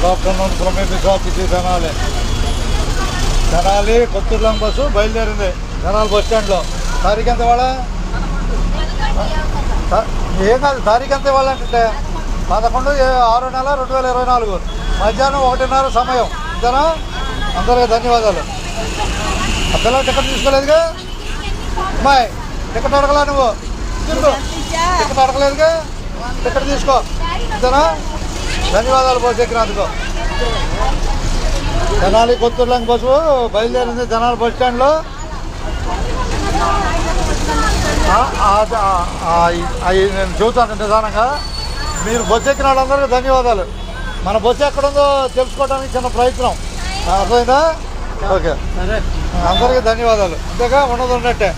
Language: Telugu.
Good afternoon from AP's office Tenali కొత్తూరులం బస్సు బయలుదేరింది తెనాలి బస్ స్టాండ్లో. తారీఖు ఎంత వాళ్ళ ఏం కాదు, తారీఖు ఎంత ఇవ్వాలంటే 11/6/2024 మధ్యాహ్నం 1:30 సమయం. అంతేనా? అందరికీ ధన్యవాదాలు. ఆ పిల్లలు టికెట్ తీసుకోలేదుగా అమ్మాయి, టికెట్ అడగలా నువ్వు, టికెట్ అడగలేదుగా, టికెట్ తీసుకో. అంతేనా? ధన్యవాదాలు బస్సు ఎక్కినందుకు. తెనాలి కొత్తూరులం బస్సు బయలుదేరింది తెనాలి బస్ స్టాండ్లో. నేను చెబుతాను నిదానంగా. మీరు బస్సు ఎక్కిన వాళ్ళందరికీ ధన్యవాదాలు. మన బస్సు ఎక్కడుందో తెలుసుకోవడానికి చిన్న ప్రయత్నం. అర్థమైందా? ఓకే, అందరికీ ధన్యవాదాలు. అంతేగా ఉన్నది ఉన్నట్టే.